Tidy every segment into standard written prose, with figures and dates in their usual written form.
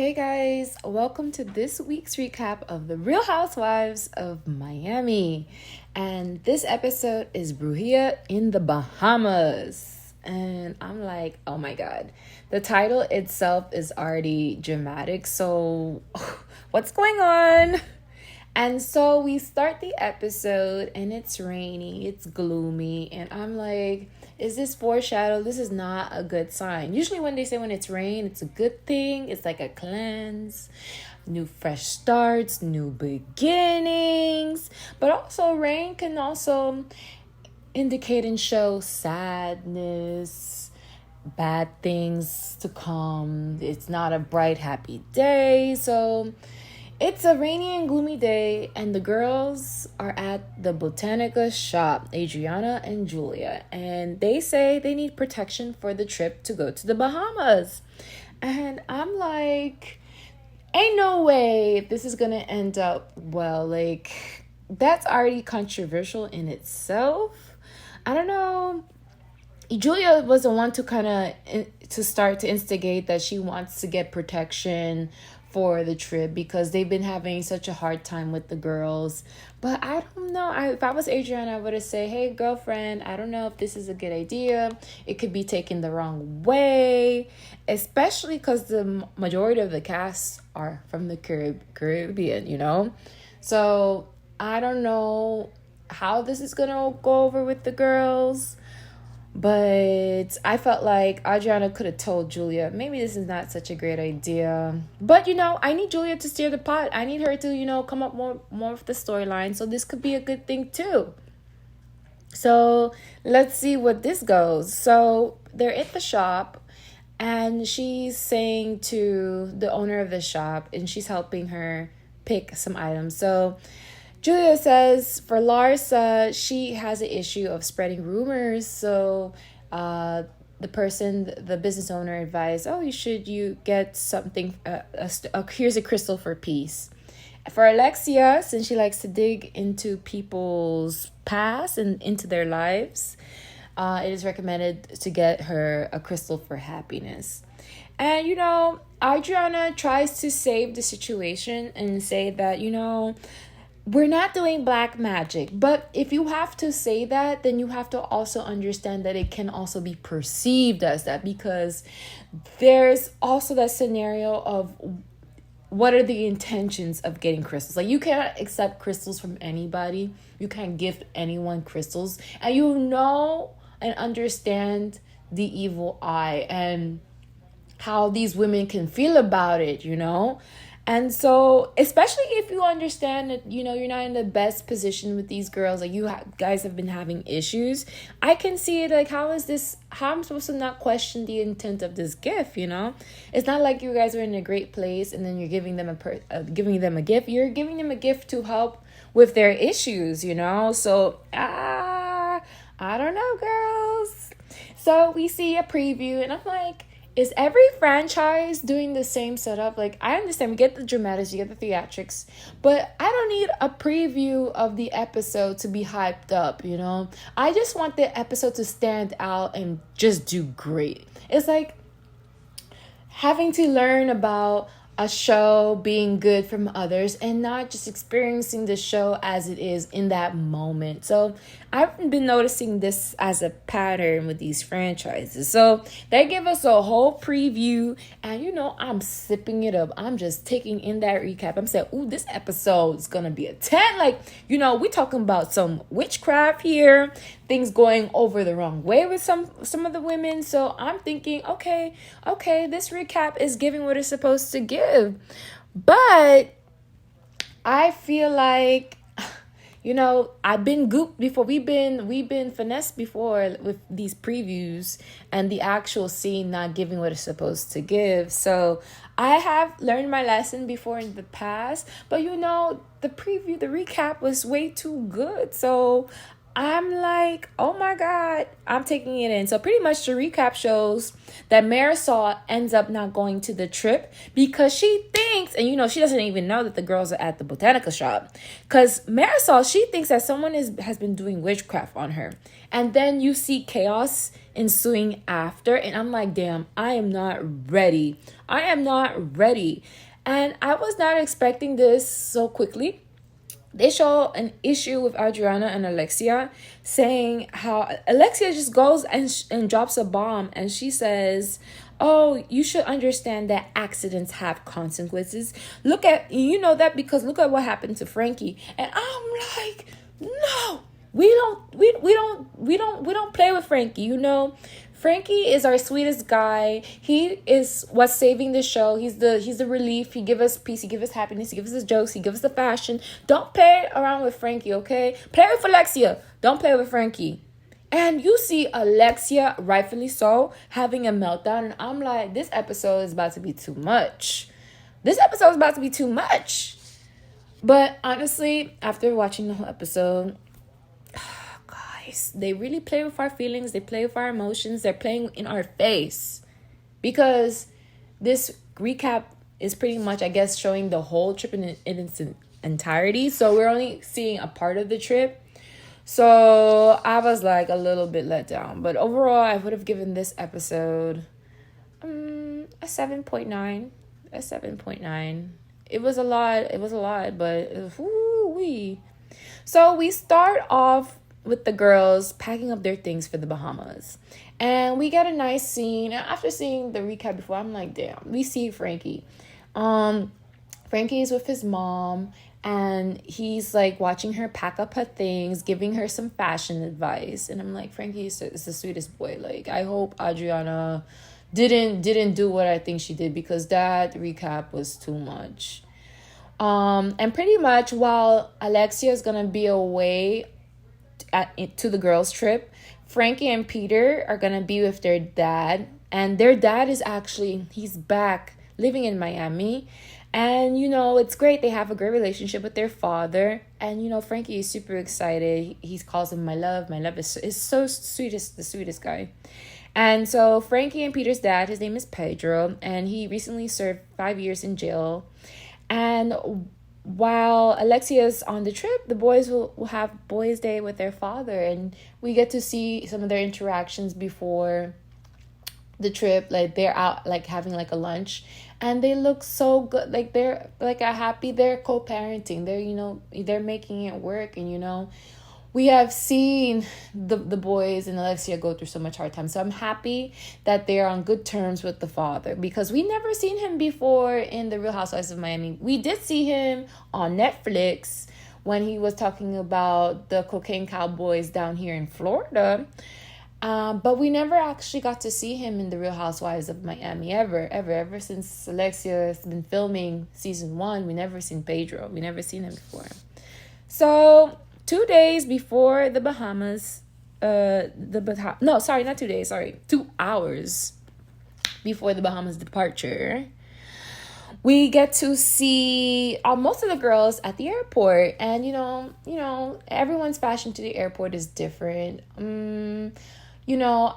Hey guys, welcome to this week's recap of the Real Housewives of Miami. And this episode is Brujeria in the Bahamas. And I'm like, oh my god. The title itself is already dramatic. So, what's going on? And so we start the episode and it's rainy, it's gloomy, and I'm like, is this foreshadow? This is not a good sign. Usually when they say when it's rain, it's a good thing. It's like a cleanse, new fresh starts, new beginnings. But also rain can also indicate and show sadness, bad things to come. It's not a bright, happy day. So it's a rainy and gloomy day, and the girls are at the Botanica shop, Adriana and Julia, and they say they need protection for the trip to go to the Bahamas. And I'm like, ain't no way this is gonna end up well. Like, that's already controversial in itself. I don't know. Julia was the one to kind of to start to instigate that she wants to get protection for the trip because they've been having such a hard time with the girls. But I don't know. If I was Adriana, I would have said, hey, girlfriend, I don't know if this is a good idea. It could be taken the wrong way, especially because the majority of the cast are from the Caribbean, you know? So I don't know how this is going to go over with the girls. But I felt like Adriana could have told Julia, maybe this is not such a great idea. But, I need Julia to steer the pot. I need her to, come up more with the storyline. So this could be a good thing too. So let's see what this goes. So they're at the shop and she's saying to the owner of the shop and she's helping her pick some items. So Julia says for Larsa, she has an issue of spreading rumors. So the business owner advised, you get something, here's a crystal for peace. For Alexia, since she likes to dig into people's past and into their lives, it is recommended to get her a crystal for happiness. And, Adriana tries to save the situation and say that, we're not doing black magic, but if you have to say that, then you have to also understand that it can also be perceived as that, because there's also that scenario of what are the intentions of getting crystals. Like, you cannot accept crystals from anybody. You can't gift anyone crystals. And and understand the evil eye and how these women can feel about it, And so, especially if you understand that, you're not in the best position with these girls, like guys have been having issues, I can see it like, how I'm supposed to not question the intent of this gift, It's not like you guys are in a great place and then you're giving them giving them a gift. You're giving them a gift to help with their issues, So, I don't know, girls. So we see a preview and I'm like, is every franchise doing the same setup? Like, I understand, we get the dramatics, you get the theatrics, but I don't need a preview of the episode to be hyped up, I just want the episode to stand out and just do great. It's like having to learn about a show being good from others and not just experiencing the show as it is in that moment. So I've been noticing this as a pattern with these franchises. So they give us a whole preview and I'm sipping it up. I'm just taking in that recap. I'm saying, ooh, this episode is gonna be a 10. Like, we talking about some witchcraft here, things going over the wrong way with some of the women. So I'm thinking, okay, this recap is giving what it's supposed to give. But I feel like, I've been gooped before. We've been finessed before with these previews and the actual scene not giving what it's supposed to give. So I have learned my lesson before in the past, but the recap was way too good. So I'm like, oh my God, I'm taking it in. So pretty much the recap shows that Marisol ends up not going to the trip because she thinks, and she doesn't even know that the girls are at the Botanica shop. Because Marisol, she thinks that someone has been doing witchcraft on her. And then you see chaos ensuing after. And I'm like, damn, I am not ready. I am not ready. And I was not expecting this so quickly. They show an issue with Adriana and Alexia, saying how Alexia just goes and drops a bomb, and she says, oh, you should understand that accidents have consequences. Look at, that because look at what happened to Frankie. And I'm like, no, we don't play with Frankie. Frankie is our sweetest guy. He is what's saving the show. He's the relief. He give us peace. He give us happiness. He gives us jokes. He gives us the fashion. Don't play around with Frankie, okay? Play with Alexia. Don't play with Frankie. And you see Alexia, rightfully so, having a meltdown. And I'm like, this episode is about to be too much. This episode is about to be too much. But honestly, after watching the whole episode, they really play with our feelings. They play with our emotions. They're playing in our face. Because this recap is pretty much, I guess, showing the whole trip in its entirety. So we're only seeing a part of the trip. So I was like a little bit let down. But overall, I would have given this episode a 7.9. A 7.9. It was a lot. But woo-wee. So we start off with the girls packing up their things for the Bahamas. And we get a nice scene. And after seeing the recap before, I'm like, damn, we see Frankie. Frankie is with his mom, and he's like watching her pack up her things, giving her some fashion advice. And I'm like, Frankie is the sweetest boy. Like, I hope Adriana didn't do what I think she did, because that recap was too much. And pretty much while Alexia is gonna be away to the girls' trip, Frankie and Peter are gonna be with their dad, and their dad is he's back living in Miami, and it's great. They have a great relationship with their father, and Frankie is super excited. He calls him my love. My love is so sweetest, the sweetest guy. And so Frankie and Peter's dad, his name is Pedro, and he recently served 5 years in jail. And while Alexia's on the trip, the boys will have boys' day with their father, and we get to see some of their interactions before the trip. Like, they're out like having like a lunch, and they look so good. Like, they're like they're co-parenting. They're making it work. And we have seen the boys and Alexia go through so much hard time. So I'm happy that they're on good terms with the father, because we never seen him before in the Real Housewives of Miami. We did see him on Netflix when he was talking about the cocaine cowboys down here in Florida. But we never actually got to see him in the Real Housewives of Miami ever since Alexia has been filming season 1. We never seen Pedro. We never seen him before. So 2 days before the Bahamas, 2 hours before the Bahamas departure, we get to see most of the girls at the airport. And everyone's fashion to the airport is different. I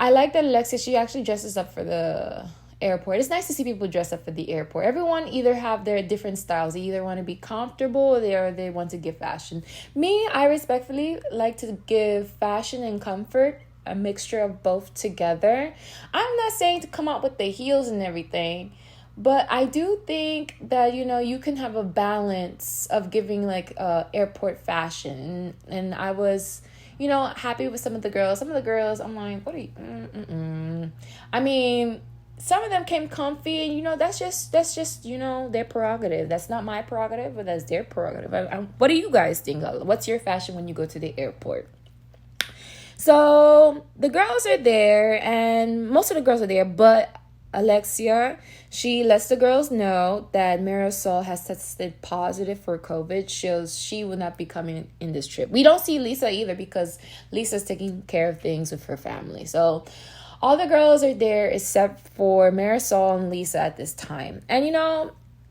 like that Alexia, she actually dresses up for the airport. It's nice to see people dress up for the airport. Everyone either have their different styles. They either want to be comfortable, or they want to give fashion. Me, I respectfully like to give fashion and comfort, a mixture of both together. I'm not saying to come out with the heels and everything, but I do think that you can have a balance of giving like airport fashion. And I was happy with some of the girls. Some of the girls, I'm like, what are you? I mean, some of them came comfy, and that's just their prerogative. That's not my prerogative, but that's their prerogative. What do you guys think? What's your fashion when you go to the airport? So the girls are there, and most of the girls are there, but Alexia, she lets the girls know that Marisol has tested positive for COVID. She will not be coming in this trip. We don't see Lisa either, because Lisa's taking care of things with her family. So all the girls are there except for Marisol and Lisa at this time. And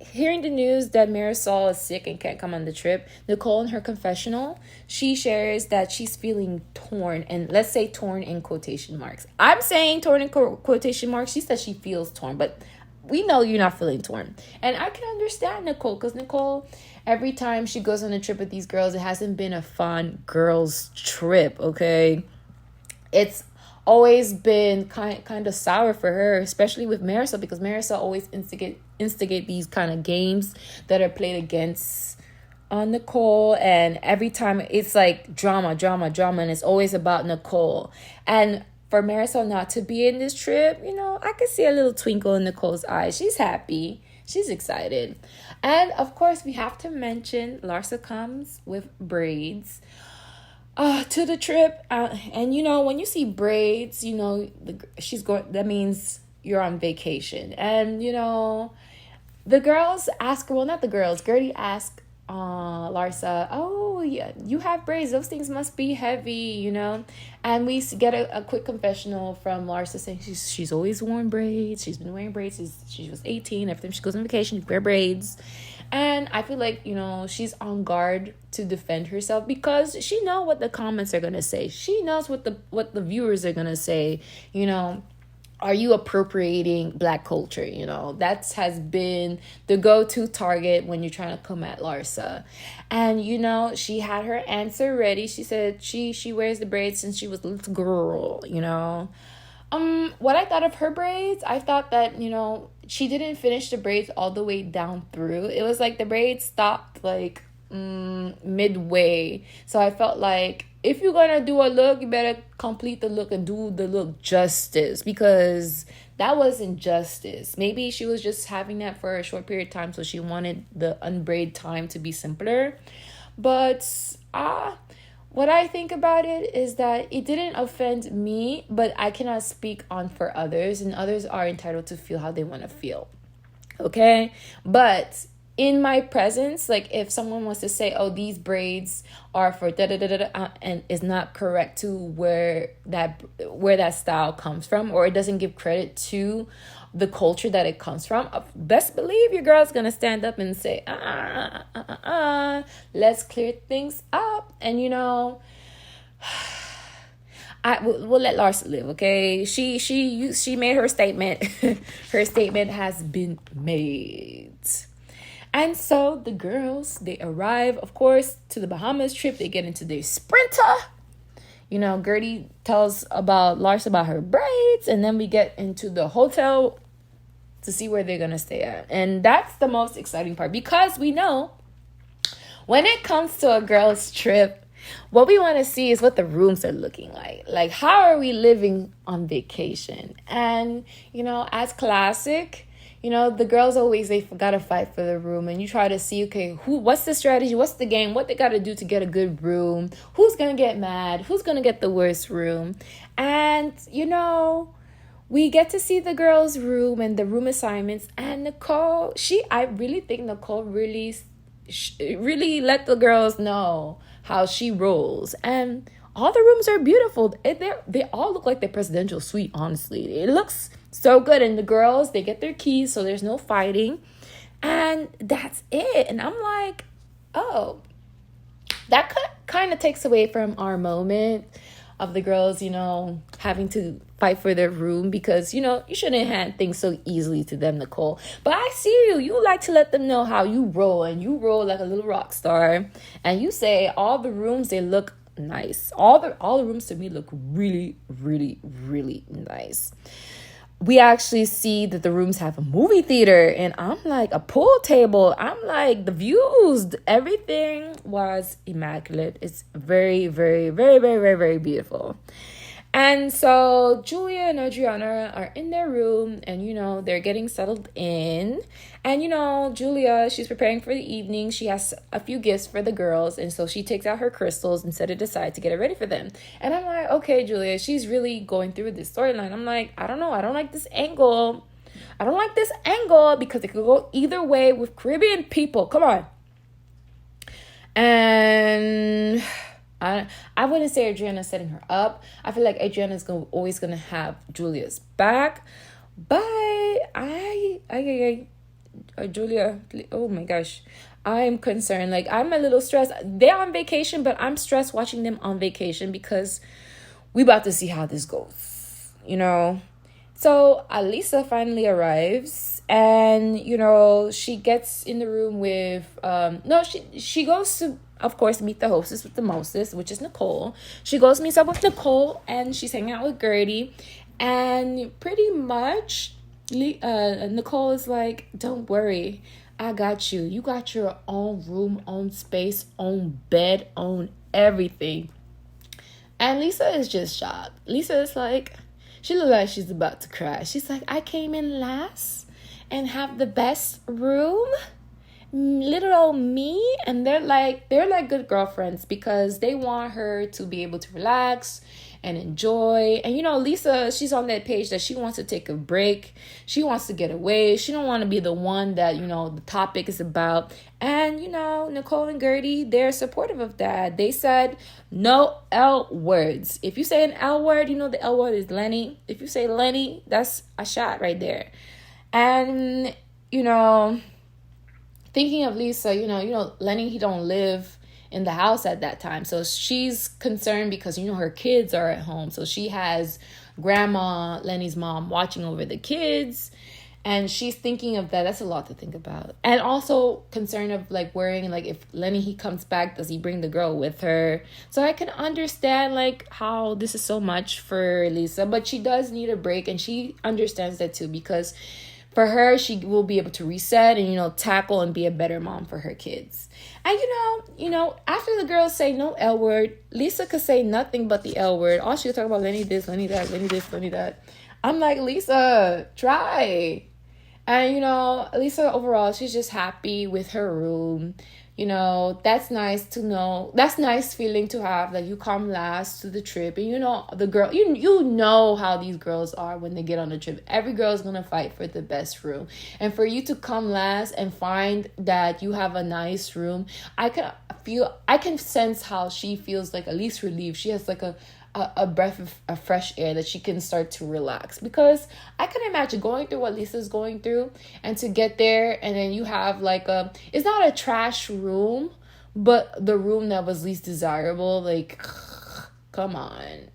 hearing the news that Marisol is sick and can't come on the trip, Nicole in her confessional, she shares that she's feeling torn, and let's say torn in quotation marks. I'm saying torn in quotation marks. She says she feels torn, but we know you're not feeling torn. And I can understand Nicole, because Nicole, every time she goes on a trip with these girls, it hasn't been a fun girls trip, okay? It's always been kind of sour for her, especially with Marisol, because Marisol always instigate these kind of games that are played against Nicole, and every time it's like drama, and it's always about Nicole. And for Marisol not to be in this trip, I could see a little twinkle in Nicole's eyes. She's happy. She's excited. And of course, we have to mention Larsa comes with braids to the trip. And when you see braids, she's going, that means you're on vacation. And, the girls ask her, well, not the girls, Gertie asked Larsa, oh yeah, you have braids, those things must be heavy, and we get a quick confessional from Larsa saying she's always worn braids. She's been wearing braids since she was 18. Every time she goes on vacation, she wear braids. And I feel like, she's on guard to defend herself, because she knows what the comments are going to say. She knows what the viewers are going to say. Are you appropriating Black culture? That has been the go-to target when you're trying to come at Larsa. And, she had her answer ready. She said she wears the braids since she was a little girl, What I thought of her braids, I thought that, she didn't finish the braids all the way down through. It was like the braids stopped like midway. So I felt like if you're gonna do a look, you better complete the look and do the look justice, because that wasn't justice. Maybe she was just having that for a short period of time, so she wanted the unbraid time to be simpler. But what I think about it is that it didn't offend me, but I cannot speak on for others, and others are entitled to feel how they want to feel. Okay? But in my presence, like if someone wants to say, oh, these braids are for and is not correct to where that style comes from, or it doesn't give credit to the culture that it comes from, best believe your girl's gonna stand up and say, let's clear things up. And we'll let Larsa live, okay? She made her statement. Her statement has been made. And so the girls, they arrive, of course, to the Bahamas trip. They get into their Sprinter. Gertie tells Larsa about her braids, and then we get into the hotel to see where they're going to stay at. And that's the most exciting part, because we know when it comes to a girls trip, what we want to see is what the rooms are looking like. Like, how are we living on vacation? And, as classic, the girls always, they gotta fight for the room, and you try to see, okay, what's the strategy, what's the game, what they gotta do to get a good room, who's gonna get mad, who's gonna get the worst room. And we get to see the girls' room and the room assignments, and Nicole, I really think Nicole really let the girls know how she rolls. And all the rooms are beautiful. They all look like the presidential suite, honestly. It looks so good. And the girls, they get their keys, so there's no fighting. And that's it. And I'm like, oh, that kind of takes away from our moment of the girls, having to fight for their room, because, you shouldn't hand things so easily to them, Nicole. But I see you. You like to let them know how you roll, and you roll like a little rock star. And you say all the rooms, they look nice. All the rooms to me look really, really, really nice. We actually see that the rooms have a movie theater, and I'm like, a pool table. I'm like, the views, everything was immaculate. It's very, very, very, very, very, very beautiful. And so Julia and Adriana are in their room, and, they're getting settled in. And, Julia, she's preparing for the evening. She has a few gifts for the girls. And so she takes out her crystals and set it aside to get it ready for them. And I'm like, okay, Julia, she's really going through this storyline. I'm like, I don't know. I don't like this angle. Because it could go either way with Caribbean people. Come on. And I wouldn't say Adriana's setting her up. I feel like Adriana's always gonna have Julia's back, but Julia, oh my gosh, I'm concerned. Like, I'm a little stressed. They're on vacation, but I'm stressed watching them on vacation because we about to see how this goes, you know. So Alisa finally arrives, and she gets in the room with no, she goes to, of course, meet the hostess with the mostest, which is Nicole. She goes meets up with Nicole, and she's hanging out with Gertie, and pretty much Nicole is like, don't worry, I got you. You got your own room, own space, own bed, own everything. And Lisa is just shocked. Lisa is like, she looks like she's about to cry. She's like, I came in last and have the best room. Little old me. And they're like good girlfriends because they want her to be able to relax and enjoy. And Lisa, she's on that page that she wants to take a break. She wants to get away. She don't want to be the one that the topic is about. And Nicole and Gertie, they're supportive of that. They said no L words. If you say an L word, the L word is Lenny. If you say Lenny, that's a shot right there. And thinking of Lisa, Lenny, he don't live in the house at that time. So she's concerned because, her kids are at home. So she has grandma, Lenny's mom, watching over the kids. And she's thinking of that. That's a lot to think about. And also concerned of worrying, if Lenny, he comes back, does he bring the girl with her? So I can understand how this is so much for Lisa, but she does need a break, and she understands that too, because for her, she will be able to reset and, tackle and be a better mom for her kids. And, after the girls say no L word, Lisa could say nothing but the L word. All she'll talk about, Lenny this, Lenny that, Lenny this, Lenny that. I'm like, Lisa, try. And, Lisa, overall, she's just happy with her room. That's nice to know. That's nice feeling to have, you come last to the trip. And, the girl, you know how these girls are when they get on the trip. Every girl is going to fight for the best room. And for you to come last and find that you have a nice room, I can sense how she feels at least relieved. She has a breath of fresh air that she can start to relax, because I can imagine going through what Lisa's going through and to get there and then you have it's not a trash room, but the room that was least desirable. Come on,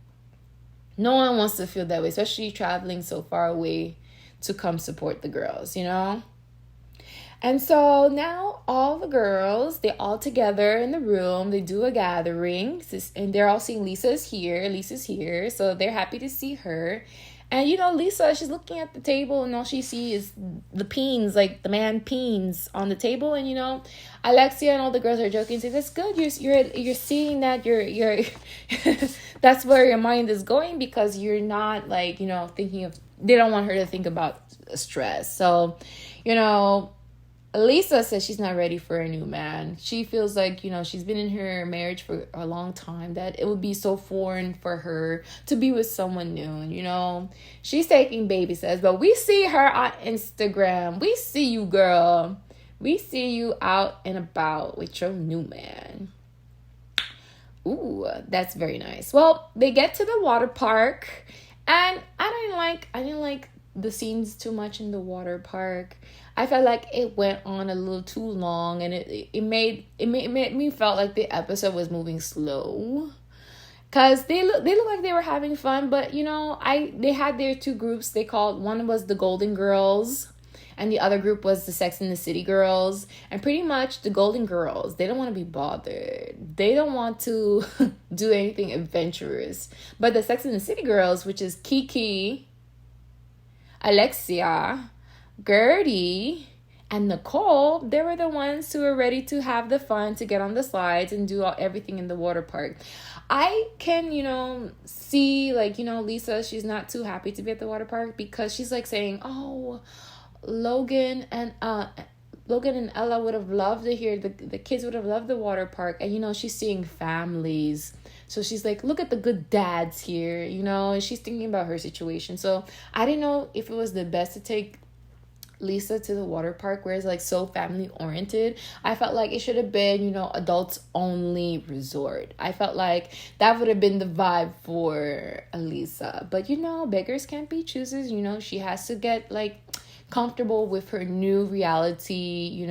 no one wants to feel that way, especially traveling so far away to come support the girls, And so now all the girls, they're all together in the room. They do a gathering, and they're all seeing Lisa's here. So they're happy to see her. And, Lisa, she's looking at the table, and all she sees is the peens, the man peens on the table. And, Alexia and all the girls are joking, say, that's good. You're seeing that you're that's where your mind is going, because you're not thinking of, they don't want her to think about stress. So, Lisa says she's not ready for a new man. She feels she's been in her marriage for a long time, that it would be so foreign for her to be with someone new. She's taking baby steps, but we see her on Instagram. We see you, girl. We see you out and about with your new man. Ooh, that's very nice. Well, they get to the water park, and I didn't like the scenes too much in the water park. I felt like it went on a little too long, and it made me felt like the episode was moving slow. Cause they look like they were having fun, but they had their two groups. One was the Golden Girls, and the other group was the Sex and the City girls. And pretty much the Golden Girls, they don't want to be bothered. They don't want to do anything adventurous. But the Sex and the City girls, which is Kiki, Alexia, Gertie, and Nicole, they were the ones who were ready to have the fun, to get on the slides and do everything in the water park. I can, see, Lisa, she's not too happy to be at the water park, because she's saying, oh, Logan and Ella would have loved to hear, the kids would have loved the water park. And, she's seeing families. So she's like, look at the good dads here, and she's thinking about her situation. So I didn't know if it was the best to take Lisa to the water park where it's so family oriented. I felt like it should have been, adults only resort. I felt like that would have been the vibe for Lisa. But beggars can't be choosers. She has to get comfortable with her new reality,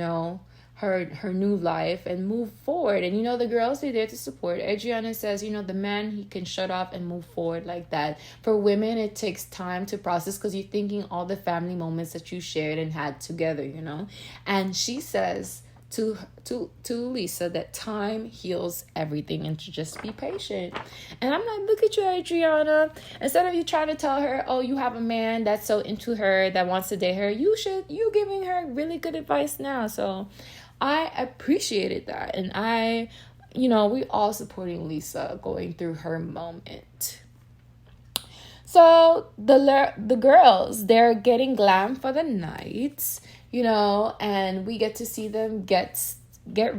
her new life, and move forward. And the girls, they're there to support. Adriana says, the man, he can shut off and move forward like that. For women, it takes time to process because you're thinking all the family moments that you shared and had together, And she says to Lisa that time heals everything and to just be patient. And I'm like, look at you, Adriana. Instead of you trying to tell her, oh, you have a man that's so into her that wants to date her, you giving her really good advice now. So I appreciated that. And we all supporting Lisa going through her moment. So the girls, they're getting glam for the night, and we get to see them get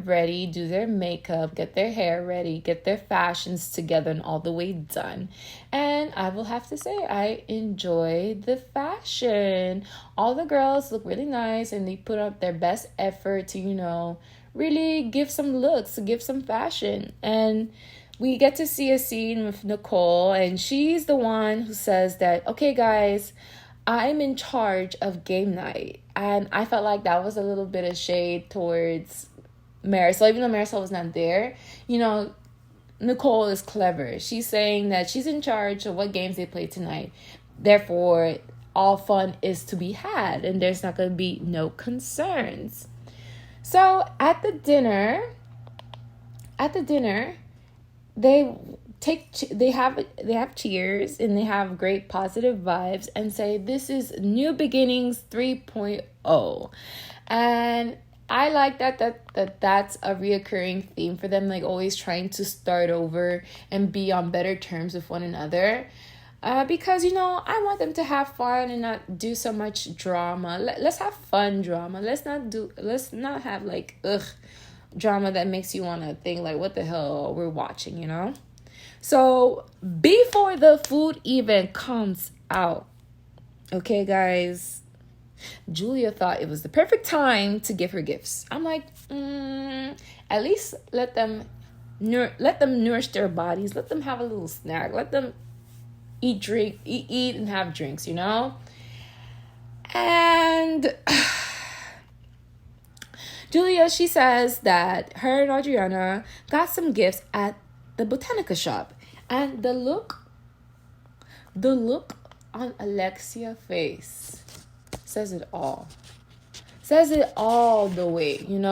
ready, do their makeup, get their hair ready, get their fashions together and all the way done. And I will have to say, I enjoy the fashion. All the girls look really nice and they put up their best effort to, really give some looks, give some fashion. And we get to see a scene with Nicole, and she's the one who says that, okay, guys, I'm in charge of game night. And I felt like that was a little bit of shade towards Marisol, even though Marisol was not there. Nicole is clever. She's saying that she's in charge of what games they play tonight. Therefore, all fun is to be had, and there's not going to be no concerns. So at the dinner, they have cheers and they have great positive vibes and say this is New Beginnings 3.0. And I like that's a reoccurring theme for them, like always trying to start over and be on better terms with one another. Because I want them to have fun and not do so much drama. Let's have fun drama. Let's not have like drama that makes you want to think like, what the hell we're watching, So before the food even comes out, okay, guys, Julia thought it was the perfect time to give her gifts. I'm like, at least let them nourish their bodies. Let them have a little snack. Let them eat and have drinks, And Julia, she says that her and Adriana got some gifts at the Botanica shop. And the look on Alexia's face says it all. Says it all the way, And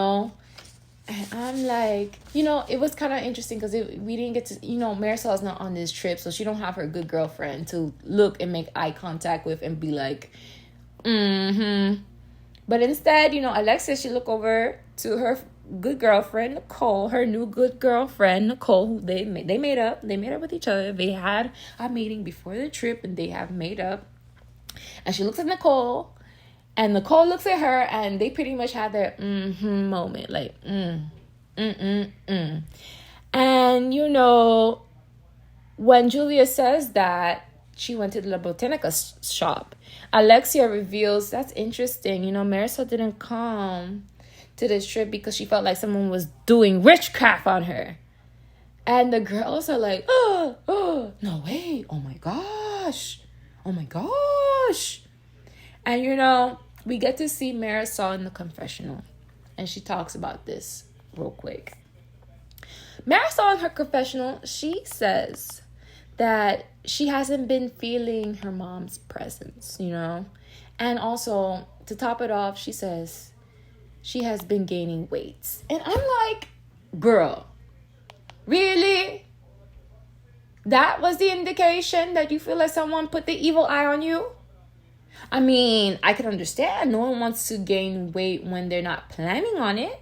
I'm like, it was kind of interesting because we didn't get to, Marisol's not on this trip, so she don't have her good girlfriend to look and make eye contact with and be like, But instead, Alexia, she looked over to her good girlfriend, Nicole, her new good girlfriend, Nicole, who they made up. They made up with each other. They had a meeting before the trip and they have made up. And she looks at Nicole. And Nicole looks at her, and they pretty much had their moment, like And when Julia says that she went to the Botanica shop, Alexia reveals that's interesting. Marisol didn't come to this trip because she felt like someone was doing witchcraft on her. And the girls are like, oh, no way, oh my gosh. And we get to see Marisol in the confessional. And she talks about this real quick. Marisol in her confessional, she says that she hasn't been feeling her mom's presence, And also, to top it off, she says she has been gaining weight. And I'm like, girl, really? That was the indication that you feel like someone put the evil eye on you? I mean, I can understand. No one wants to gain weight when they're not planning on it.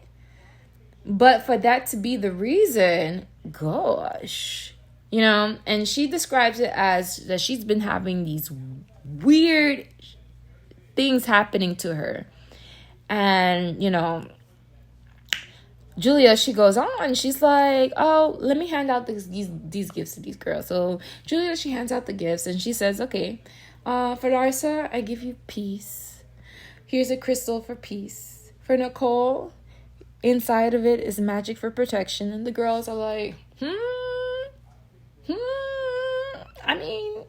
But for that to be the reason, gosh. And she describes it as that she's been having these weird things happening to her. And, Julia, she goes on. She's like, oh, let me hand out these gifts to these girls. So Julia, she hands out the gifts and she says, okay, for Larsa, I give you peace. Here's a crystal for peace. For Nicole, inside of it is magic for protection. And the girls are like, I mean,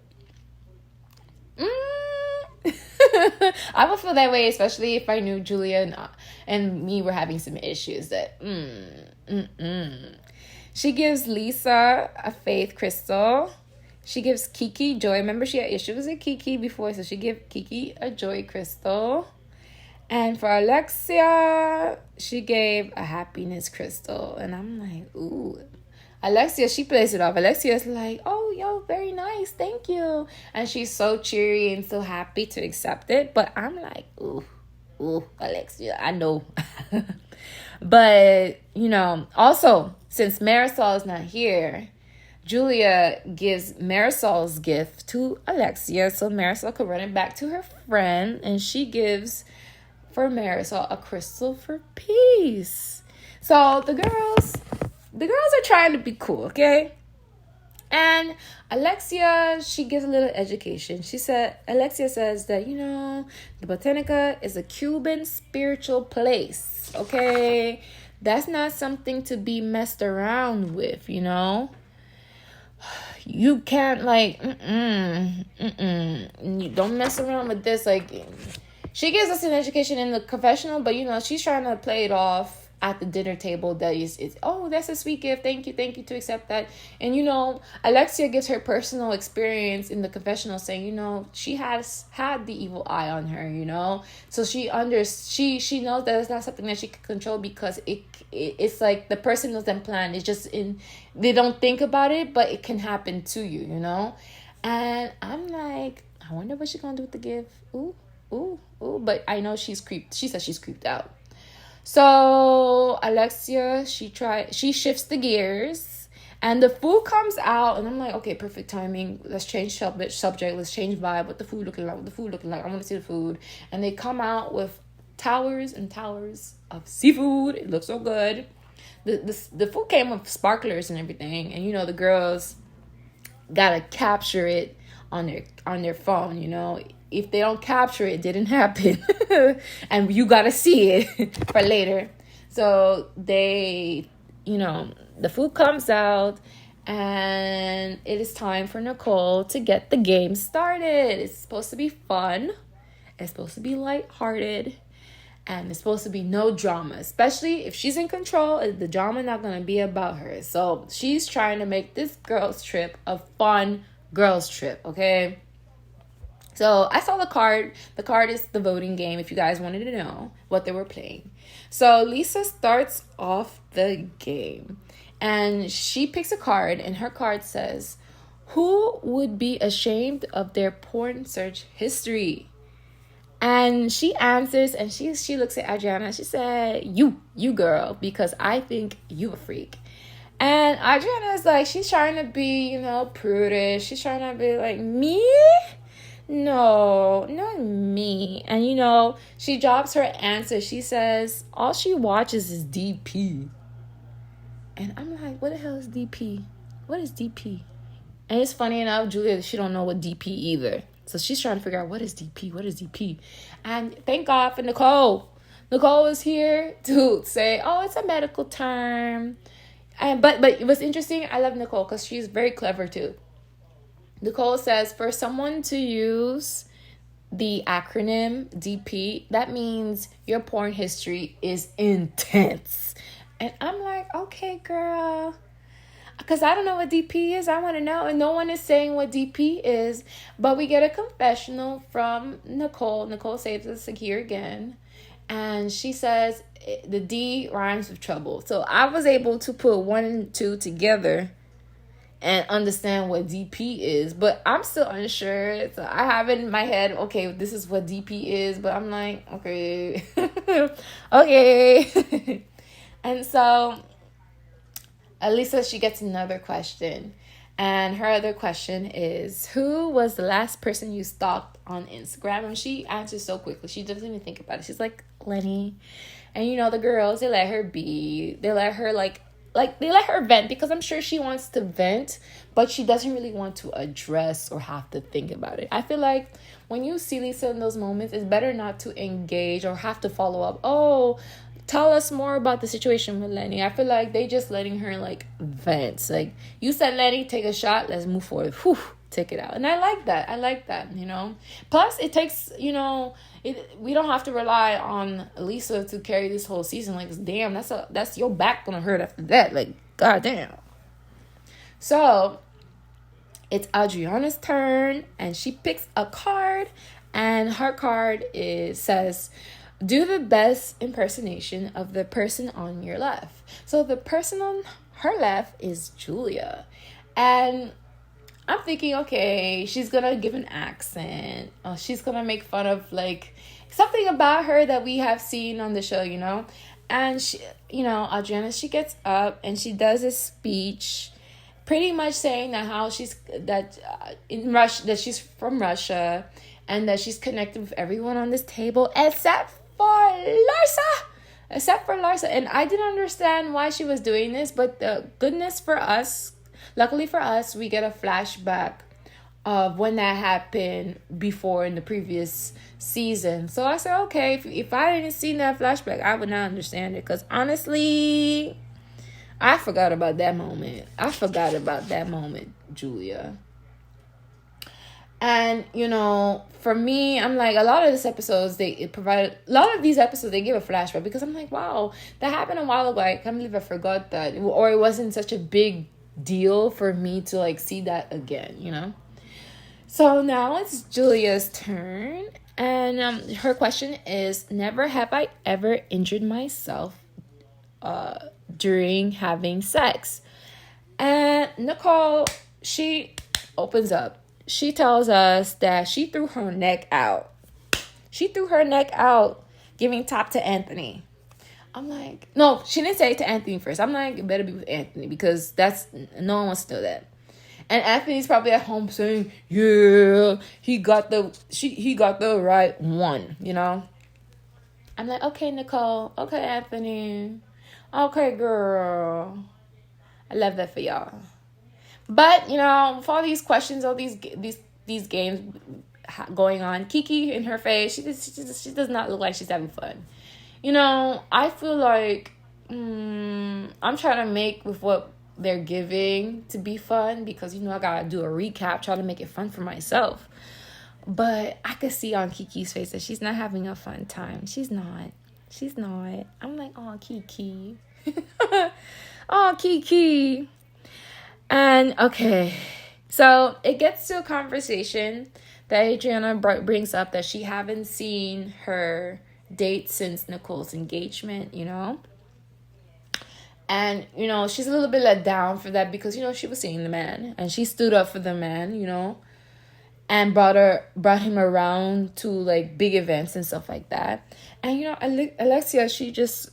I would feel that way, especially if I knew Julia and me were having some issues. She gives Lisa a faith crystal. She gives Kiki joy. Remember, she had issues with Kiki before, so she gave Kiki a joy crystal. And for Alexia, she gave a happiness crystal. And I'm like, ooh. Alexia, she plays it off. Alexia's like, oh, yo, very nice. Thank you. And she's so cheery and so happy to accept it. But I'm like, ooh, Alexia, I know. But, also, since Marisol is not here, Julia gives Marisol's gift to Alexia so Marisol could run it back to her friend. And she gives, for Marisol, a crystal for peace. So the girls are trying to be cool, okay? And Alexia, she gives a little education. Alexia says that, the Botanica is a Cuban spiritual place, okay? That's not something to be messed around with, You can't, you don't mess around with this, she gives us an education in the confessional, but, she's trying to play it off at the dinner table that is oh, that's a sweet gift, thank you to accept that. And Alexia gives her personal experience in the confessional, saying she has had the evil eye on her, so she knows that it's not something that she can control, because it's like the person doesn't plan, it's just they don't think about it, but it can happen to you. And I'm like, I wonder what she's gonna do with the gift. Ooh, but I know she says she's creeped out. So Alexia, she shifts the gears, and the food comes out, and I'm like, okay, perfect timing. Let's change subject. Let's change vibe. What the food looking like? I want to see the food. And they come out with towers and towers of seafood. It looks so good. The food came with sparklers and everything, and the girls gotta capture it on their phone. If they don't capture it, didn't happen. And you gotta see it for later. So the food comes out, and it is time for Nicole to get the game started. It's supposed to be fun. It's supposed to be lighthearted. And it's supposed to be no drama. Especially if she's in control, the drama not going to be about her. So she's trying to make this girls' trip a fun girls' trip, okay? So I saw the card. The card is the voting game, if you guys wanted to know what they were playing. So Lisa starts off the game, and she picks a card, and her card says, who would be ashamed of their porn search history? And she answers, and she looks at Adriana, and she said, you girl, because I think you a freak. And Adriana is like, she's trying to be, prudish. She's trying to be like, me? No, not me. And she drops her answer. She says all she watches is DP. And I'm like, what the hell is DP? What is DP? And it's funny enough, Julia, she don't know what DP either. So she's trying to figure out what is DP. And thank God for Nicole. Nicole is here to say, oh, it's a medical term. And but it was interesting. I love Nicole because she's very clever too. Nicole says, for someone to use the acronym DP, that means your porn history is intense. And I'm like, okay, girl. Because I don't know what DP is. I want to know. And no one is saying what DP is. But we get a confessional from Nicole. Nicole saves us here again. And she says the D rhymes with trouble. So I was able to put 1 and 2 together and understand what DP is, but I'm still unsure. So I have it in my head, okay, this is what DP is, but I'm like, okay. Okay. And so Elisa, she gets another question, and her other question is, who was the last person you stalked on Instagram? And she answers so quickly. She doesn't even think about it. She's like, Lenny. And the girls, they let her be. They let her they let her vent, because I'm sure she wants to vent, but she doesn't really want to address or have to think about it. I feel like when you see Lisa in those moments, it's better not to engage or have to follow up. Oh, tell us more about the situation with Lenny. I feel like they just letting her vent. You said, Lenny, take a shot. Let's move forward. Whew, take it out. And I like that. Plus, it takes, we don't have to rely on Lisa to carry this whole season. Like, damn, that's your back gonna hurt after that. Like, goddamn. So, it's Adriana's turn, and she picks a card, and her card says, do the best impersonation of the person on your left. So the person on her left is Julia. And I'm thinking, okay, she's going to give an accent. She's going to make fun of, like, something about her that we have seen on the show, And, she, Adriana, she gets up and she does a speech pretty much saying that that she's from Russia and that she's connected with everyone on this table except for Larsa. And I didn't understand why she was doing this, but luckily for us, we get a flashback of when that happened before in the previous season. So I said, okay, if I didn't see that flashback, I would not understand it. Because honestly, I forgot about that moment. Julia. And, for me, I'm like, a lot of these episodes, they give a flashback because I'm like, wow, that happened a while ago. I can't believe I forgot that. Or it wasn't such a big deal for me to, like, see that again, So now it's Julia's turn. And her question is, never have I ever injured myself during having sex. And Nicole, she opens up. She tells us that she threw her neck out. Giving top to Anthony. I'm like, no, she didn't say it to Anthony first. I'm like, it better be with Anthony because no one wants to know that. And Anthony's probably at home saying, yeah, he got the right one, I'm like, okay, Nicole. Okay, Anthony. Okay, girl. I love that for y'all. But, with all these questions, all these games going on, Kiki in her face, she does not look like she's having fun. I feel like I'm trying to make with what they're giving to be fun because, I got to do a recap, try to make it fun for myself. But I could see on Kiki's face that she's not having a fun time. She's not. I'm like, oh, Kiki. Oh, Kiki. And, okay, so it gets to a conversation that Adriana brings up that she haven't seen her date since Nicole's engagement, And, she's a little bit let down for that because, she was seeing the man. And she stood up for the man, and brought him around to, like, big events and stuff like that. And, Alexia,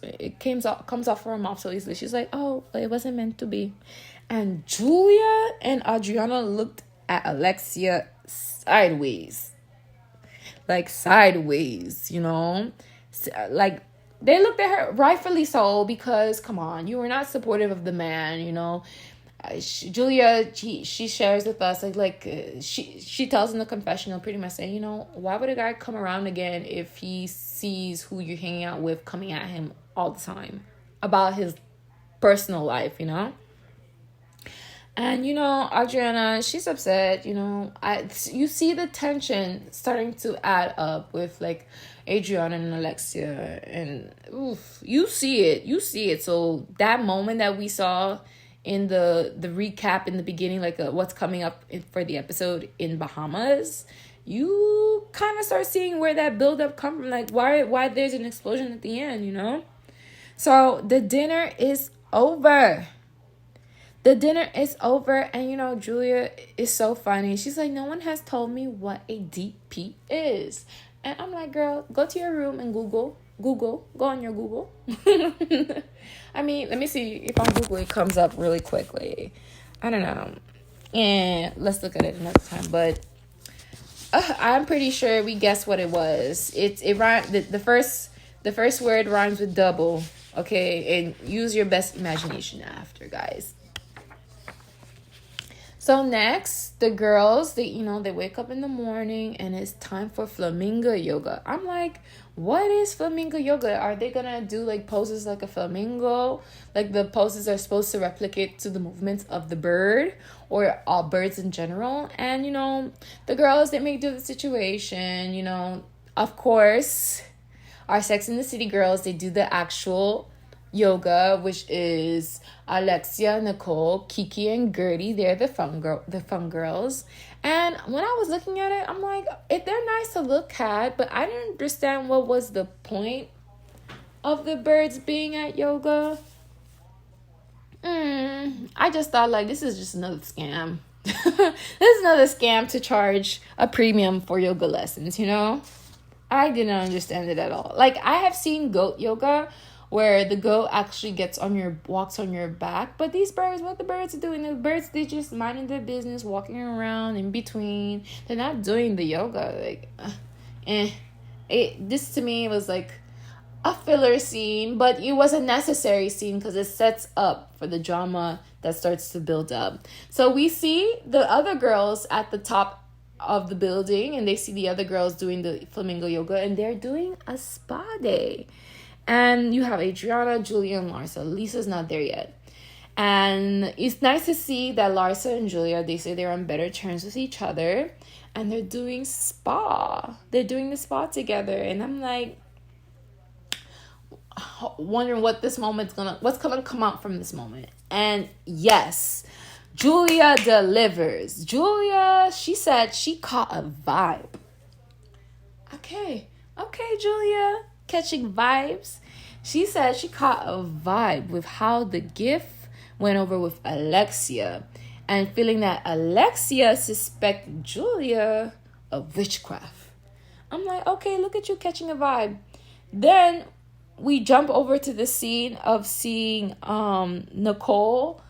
it comes off her mouth so easily. She's like, oh, it wasn't meant to be. And Julia and Adriana looked at Alexia sideways. Like, sideways, Like, they looked at her, rightfully so, because, come on, you were not supportive of the man, Julia, she shares with us, she tells in the confessional, pretty much saying, why would a guy come around again if he sees who you're hanging out with coming at him all the time about his personal life, And, Adriana, she's upset, you see the tension starting to add up with, like, Adriana and Alexia, and, you see it. So that moment that we saw in the recap in the beginning, like, what's coming up for the episode in Bahamas, you kind of start seeing where that buildup come from, like, why there's an explosion at the end, So the dinner is over. And, Julia is so funny. She's like, no one has told me what a DP is. And I'm like, girl, go to your room and Google. Go on your Google. I mean, let me see if on Google it comes up really quickly. I don't know. And let's look at it another time. But I'm pretty sure we guessed what it was. It rhymes. The first word rhymes with double. Okay, and use your best imagination after, guys. So next, the girls, they wake up in the morning and it's time for flamingo yoga. I'm like, what is flamingo yoga? Are they gonna do like poses like a flamingo? Like the poses are supposed to replicate to the movements of the bird or all birds in general. And the girls, they make do the situation, of course, our Sex in the City girls, they do the actual yoga, which is Alexia, Nicole, Kiki, and Gertie. They're the fun girls. And when I was looking at it, I'm like, they're nice to look at, but I didn't understand what was the point of the birds being at yoga. I just thought like this is just another scam. This is another scam to charge a premium for yoga lessons, I didn't understand it at all. Like I have seen goat yoga where the goat actually walks on your back. But these birds, what the birds are doing, the birds, they just minding their business, walking around in between. They're not doing the yoga. This to me was like a filler scene, but it was a necessary scene because it sets up for the drama that starts to build up. So we see the other girls at the top of the building, and they see the other girls doing the flamingo yoga, and they're doing a spa day. And you have Adriana, Julia, and Larsa. Lisa's not there yet. And it's nice to see that Larsa and Julia, they say they're on better terms with each other. And they're doing spa. They're doing the spa together. And I'm like, wondering what's gonna come out from this moment. And yes, Julia delivers. Julia, she said she caught a vibe. Okay, Julia. Catching vibes. She said she caught a vibe with how the gift went over with Alexia, and feeling that Alexia suspected Julia of witchcraft. I'm like, okay, look at you catching a vibe. Then we jump over to the scene of seeing Nicole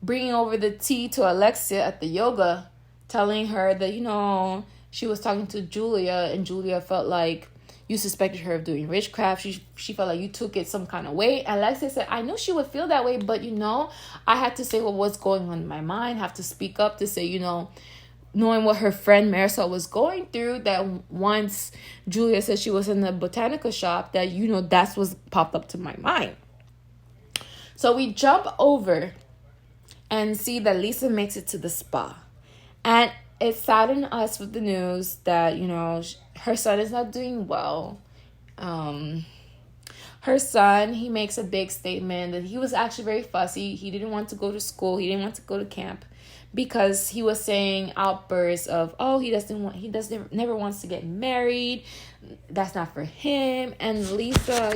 bringing over the tea to Alexia at the yoga, telling her that she was talking to Julia, and Julia felt like you suspected her of doing witchcraft. She felt like you took it some kind of way. And Alexia said, I knew she would feel that way, but I had to say what was going on in my mind, have to speak up to say, knowing what her friend Marisol was going through, that once Julia said she was in the botanical shop, that, that's what popped up to my mind. So we jump over and see that Lisa makes it to the spa. And it saddened us with the news that, her son is not doing well. Her son, he makes a big statement that he was actually very fussy. He didn't want to go to school. He didn't want to go to camp because he was saying outbursts of, never wants to get married. That's not for him. And Lisa,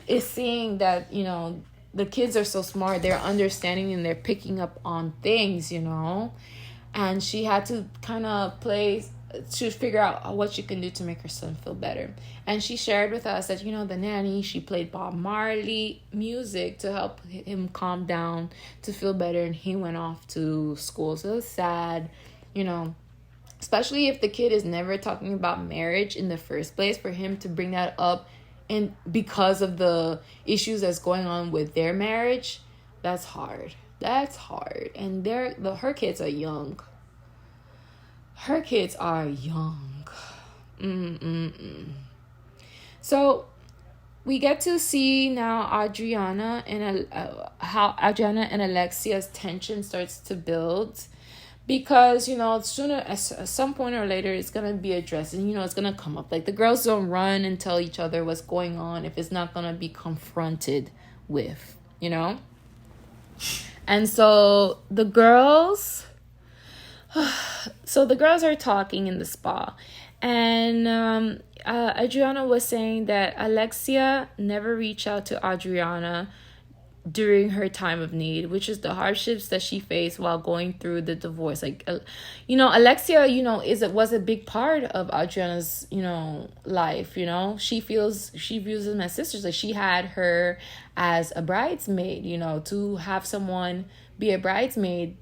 is seeing that, the kids are so smart. They're understanding and they're picking up on things, And she had to kind of to figure out what she can do to make her son feel better. And she shared with us that, the nanny, she played Bob Marley music to help him calm down, to feel better. And he went off to school. So it's sad, especially if the kid is never talking about marriage in the first place, for him to bring that up and because of the issues that's going on with their marriage, that's hard. That's hard. And her kids are young. Her kids are young. So we get to see now Adriana and how Adriana and Alexia's tension starts to build, because sooner at some point or later it's gonna be addressed, and it's gonna come up. Like the girls don't run and tell each other what's going on if it's not gonna be confronted with, And so the girls are talking in the spa, and Adriana was saying that Alexia never reached out to Adriana during her time of need, which is the hardships that she faced while going through the divorce. Like, Alexia, was a big part of Adriana's, life. She views them as sisters. Like, she had her as a bridesmaid. To have someone be a bridesmaid,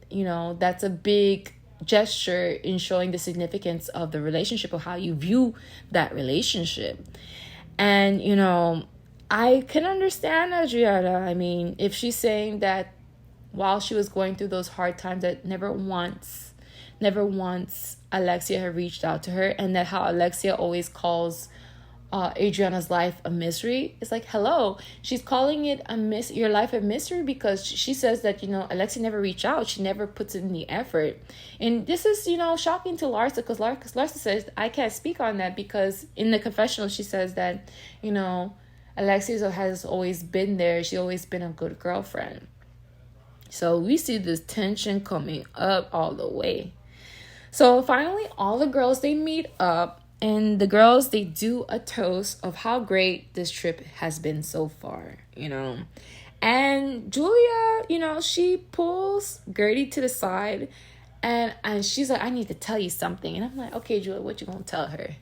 that's a big gesture in showing the significance of the relationship, or how you view that relationship. And I can understand Adriana. I mean, if she's saying that while she was going through those hard times, that never once Alexia had reached out to her, and that how Alexia always calls Adriana's life a mystery. It's like, hello, she's calling it your life a mystery, because she says that, Alexia never reached out, she never puts in the effort. And this is, shocking to Larsa, because Larsa says, I can't speak on that, because in the confessional she says that, Alexia has always been there, she's always been a good girlfriend. So we see this tension coming up all the way. So finally, all the girls, they meet up, and the girls, they do a toast of how great this trip has been so far, And Julia, she pulls Gertie to the side, and she's like, I need to tell you something. And I'm like, okay, Julia, what you gonna tell her?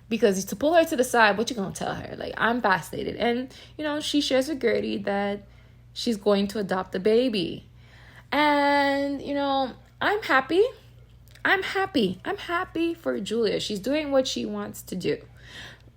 Because to pull her to the side, what you gonna tell her? Like, I'm fascinated. And, she shares with Gertie that she's going to adopt a baby. And, I'm happy. I'm happy for Julia. She's doing what she wants to do.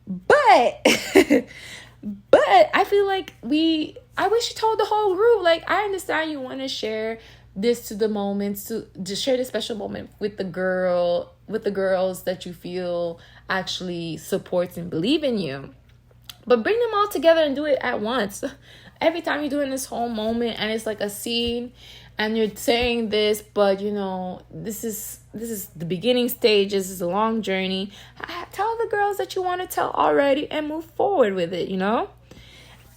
But I feel like I wish she told the whole group. Like, I understand you want to share this to the moments, to share this special moment with the girls that you feel actually supports and believe in you. But bring them all together and do it at once. Every time you're doing this whole moment and it's like a scene and you're saying this, but this is the beginning stage. This is a long journey. Tell the girls that you want to tell already and move forward with it,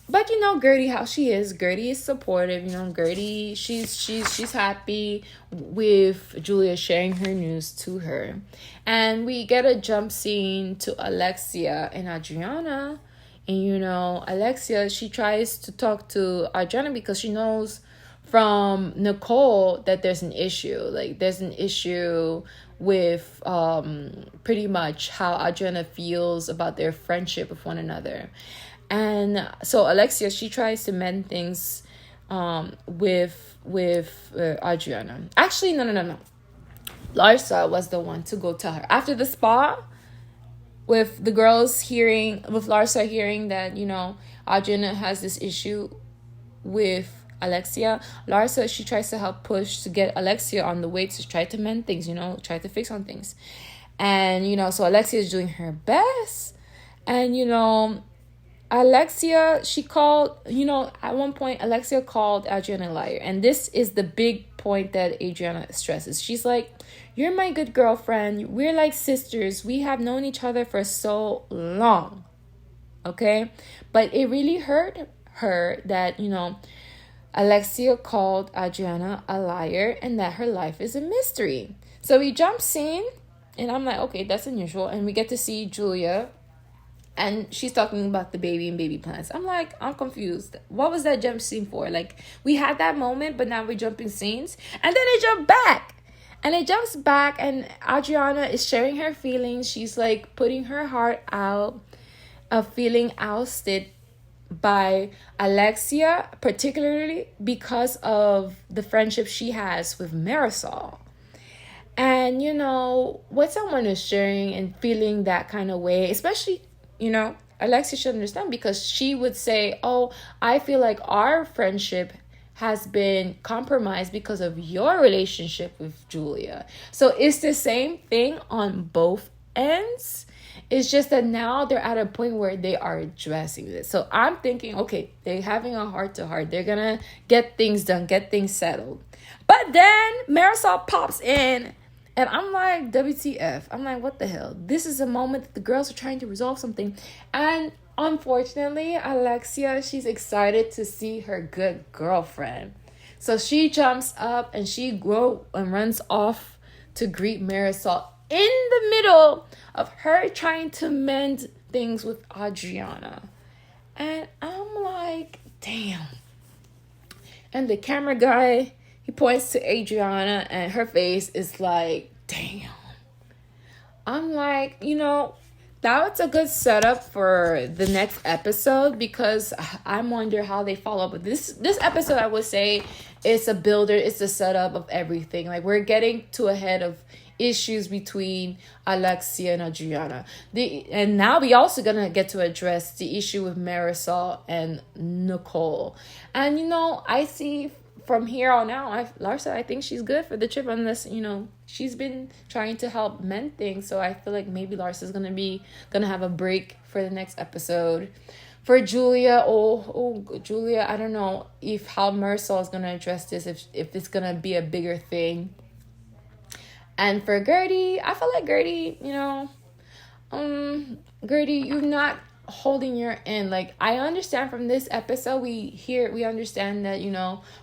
But Gertie, how she is. Gertie is supportive. Gertie, she's happy with Julia sharing her news to her. And we get a jump scene to Alexia and Adriana. And Alexia, she tries to talk to Adriana because she knows from Nicole that there's an issue. Like, there's an issue with pretty much how Adriana feels about their friendship with one another. And so Alexia, she tries to mend things with Adriana. Actually, no. Larsa was the one to go tell her. After the spa, with the girls with Larsa hearing that, Adriana has this issue with Alexia, Larsa, she tries to help push to get Alexia on the way to try to mend things, try to fix on things. And, so Alexia is doing her best. And, Alexia, she called, at one point, Alexia called Adriana a liar. And this is the big point that Adriana stresses. She's like, you're my good girlfriend. We're like sisters. We have known each other for so long. Okay? But it really hurt her that, Alexia called Adriana a liar and that her life is a mystery. So we jump scene, and I'm like, okay, that's unusual. And we get to see Julia, and she's talking about the baby and baby plans. I'm like, I'm confused. What was that jump scene for? Like, we had that moment, but now we're jumping scenes. And then it jumped back. And it jumps back, and Adriana is sharing her feelings. She's like putting her heart out of feeling ousted by Alexia, particularly because of the friendship she has with Marisol. And, when someone is sharing and feeling that kind of way, especially, Alexia should understand, because she would say, oh, I feel like our friendship has been compromised because of your relationship with Julia. So it's the same thing on both ends. It's just that now they're at a point where they are addressing this. So I'm thinking, okay, they're having a heart-to-heart. They're going to get things done, get things settled. But then Marisol pops in, and I'm like, WTF. I'm like, what the hell? This is a moment that the girls are trying to resolve something. And unfortunately, Alexia, she's excited to see her good girlfriend. So she jumps up and she runs off to greet Marisol in the middle of her trying to mend things with Adriana. And I'm like, damn. And the camera guy, he points to Adriana, and her face is like, damn. I'm like, that's a good setup for the next episode, because I wonder how they follow up with this. This episode, I would say, it's a builder. It's a setup of everything. Like, we're getting to a head of issues between Alexia and Adriana. And now we also gonna get to address the issue with Marisol and Nicole. And I see from here on out, Larsa, I think she's good for the trip, unless, she's been trying to help mend things. So I feel like maybe Larsa's gonna have a break for the next episode. For Julia, Julia, I don't know if how Marisol is gonna address this, if it's gonna be a bigger thing. And for Gertie, I feel like Gertie, Gertie, you're not holding your end. Like, I understand from this episode, we understand that,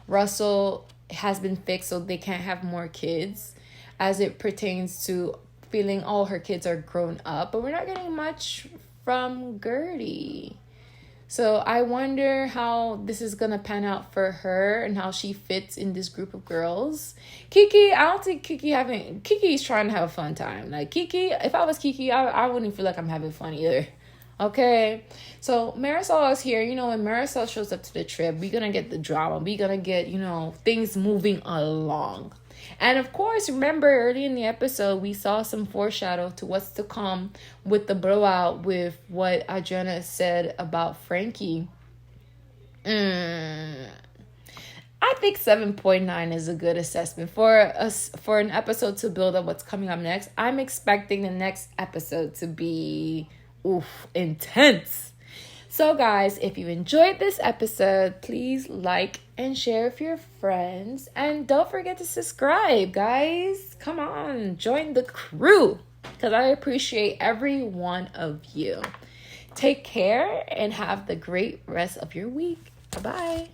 Russell has been fixed, so they can't have more kids as it pertains to feeling all her kids are grown up, but we're not getting much from Gertie. So I wonder how this is going to pan out for her and how she fits in this group of girls. Kiki, I don't think Kiki's trying to have a fun time. Like, Kiki, if I was Kiki, I wouldn't feel like I'm having fun either. Okay? So Marisol is here. When Marisol shows up to the trip, we're going to get the drama. We're going to get, things moving along. And of course, remember early in the episode, we saw some foreshadow to what's to come with the blowout with what Adriana said about Frankie. I think 7.9 is a good assessment for an episode to build up what's coming up next. I'm expecting the next episode to be intense. So guys, if you enjoyed this episode, please like and share with your friends. And don't forget to subscribe, guys. Come on, join the crew, because I appreciate every one of you. Take care and have the great rest of your week. Bye-bye.